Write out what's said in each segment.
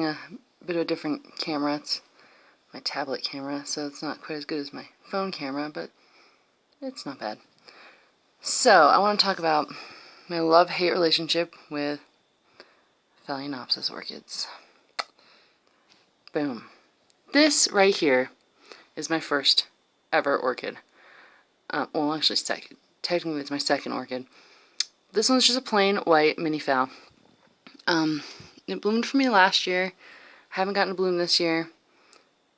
using a bit of a different camera. It's my tablet camera, so it's not quite as good as my phone camera, but it's not bad. So, I want to talk about my love-hate relationship with Phalaenopsis orchids. Boom. This right here is my first ever orchid. Well, actually second. Technically it's my second orchid. This one's just a plain white mini Phal. It bloomed for me last year. Haven't gotten to bloom this year.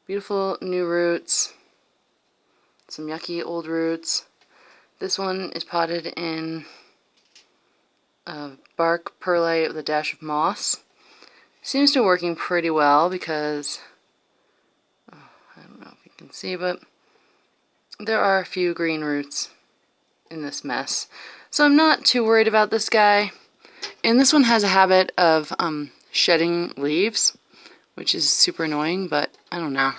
Beautiful new roots. Some yucky old roots. This one is potted in bark perlite with a dash of moss. Seems to be working pretty well because, I don't know if you can see, but there are a few green roots in this mess. So I'm not too worried about this guy. And this one has a habit of shedding leaves, which is super annoying, but I don't know.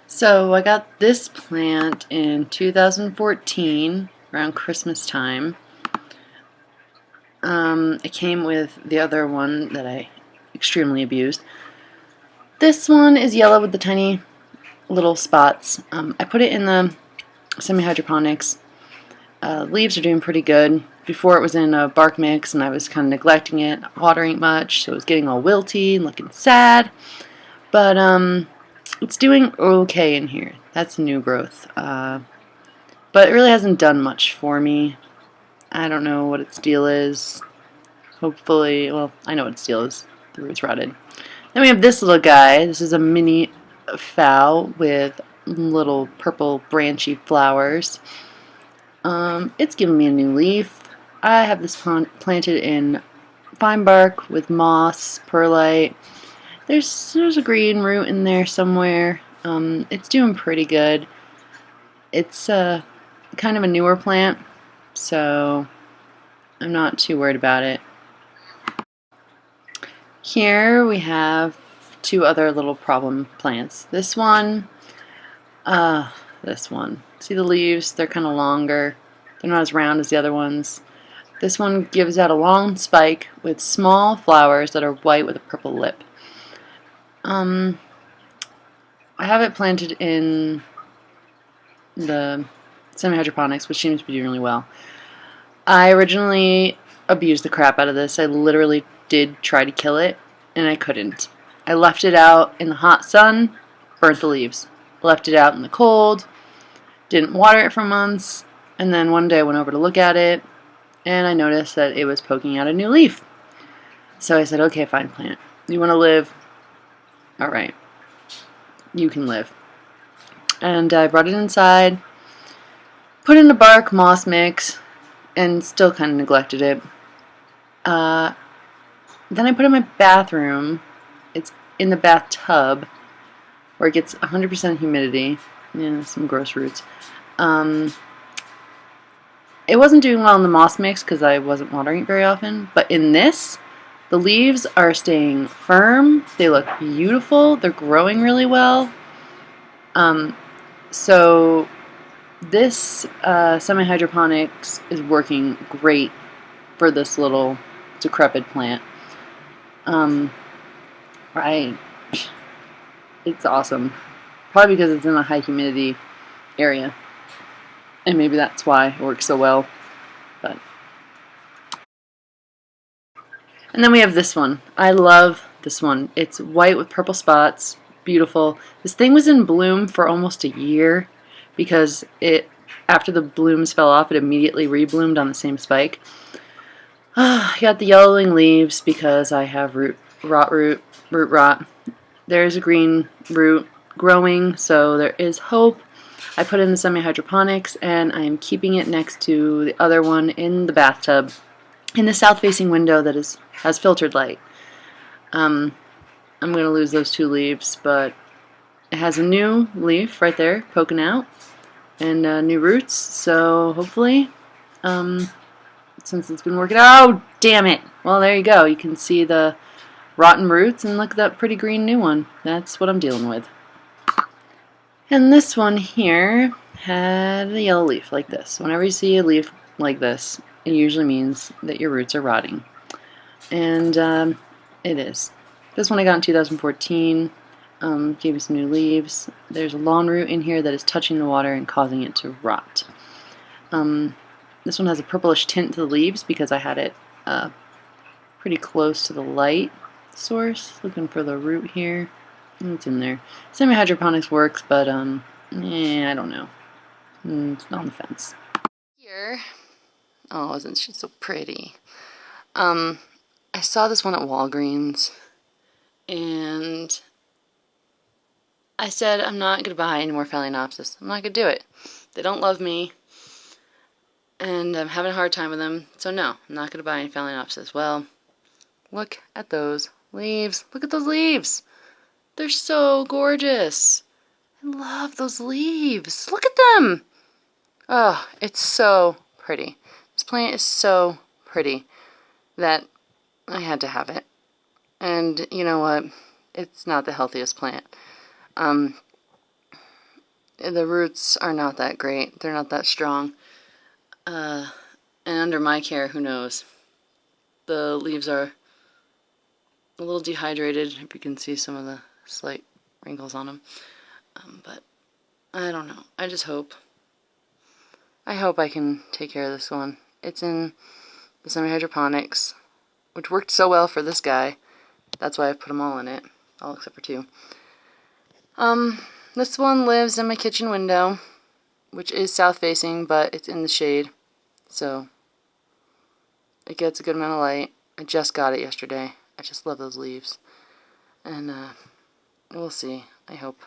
So I got this plant in 2014, around Christmas time. It came with the other one that I extremely abused. This one is yellow with the tiny little spots. I put it in the semi-hydroponics. Leaves are doing pretty good. Before it was in a bark mix and I was kind of neglecting it, not watering it much, so it was getting all wilty and looking sad. But it's doing okay in here. That's new growth. But it really hasn't done much for me. I don't know what its deal is. Hopefully, well, I know what its deal is. The root's rotted. Then we have this little guy. This is a mini Phal with little purple branchy flowers. It's giving me a new leaf. I have this planted in fine bark with moss, perlite. There's a green root in there somewhere. It's doing pretty good. It's kind of a newer plant, so I'm not too worried about it. Here we have two other little problem plants. This one. See the leaves? They're kind of longer. They're not as round as the other ones. This one gives out a long spike with small flowers that are white with a purple lip. I have it planted in the semi-hydroponics, which seems to be doing really well. I originally abused the crap out of this. I literally did try to kill it, and I couldn't. I left it out in the hot sun, burnt the leaves. Left it out in the cold, didn't water it for months, and then one day I went over to look at it, and I noticed that it was poking out a new leaf. So I said, okay, fine, plant. You want to live? Alright. You can live. And I brought it inside, put it in a bark moss mix, and still kind of neglected it. Then I put it in my bathroom. It's in the bathtub, where it gets 100% humidity. Yeah, some gross roots. It wasn't doing well in the moss mix because I wasn't watering it very often, but in this, the leaves are staying firm. They look beautiful. They're growing really well. So this semi-hydroponics is working great for this little decrepit plant. It's awesome. Probably because it's in a high humidity area. And maybe that's why it works so well. And then we have this one. I love this one. It's white with purple spots. Beautiful. This thing was in bloom for almost a year because after the blooms fell off, it immediately rebloomed on the same spike. I got the yellowing leaves because I have root rot. There's a green root growing, so there is hope. I put it in the semi-hydroponics, and I am keeping it next to the other one in the bathtub, in the south-facing window that has filtered light. I'm going to lose those two leaves, but it has a new leaf right there poking out, and new roots, so hopefully, since it's been working out, oh, damn it! Well, there you go. You can see the rotten roots, and look at that pretty green new one. That's what I'm dealing with. And this one here had a yellow leaf like this. Whenever you see a leaf like this, it usually means that your roots are rotting. And it is. This one I got in 2014. Gave me some new leaves. There's a lawn root in here that is touching the water and causing it to rot. This one has a purplish tint to the leaves because I had it pretty close to the light source. Looking for the root here. It's in there. Semi-hydroponics works, but I don't know. It's on the fence. Here, oh, isn't she so pretty? I saw this one at Walgreens, and I said I'm not going to buy any more Phalaenopsis. I'm not going to do it. They don't love me, and I'm having a hard time with them, so no, I'm not going to buy any Phalaenopsis. Well, look at those leaves. Look at those leaves. They're so gorgeous. I love those leaves. Look at them. Oh, it's so pretty. This plant is so pretty that I had to have it. And you know what? It's not the healthiest plant. The roots are not that great. They're not that strong. And under my care, who knows? The leaves are a little dehydrated, if you can see some of the slight wrinkles on them. But I don't know. I just hope. I hope I can take care of this one. It's in the semi-hydroponics, which worked so well for this guy. That's why I put them all in it, all except for 2. This one lives in my kitchen window, which is south-facing, but it's in the shade, so it gets a good amount of light. I just got it yesterday. I just love those leaves, and we'll see. I hope.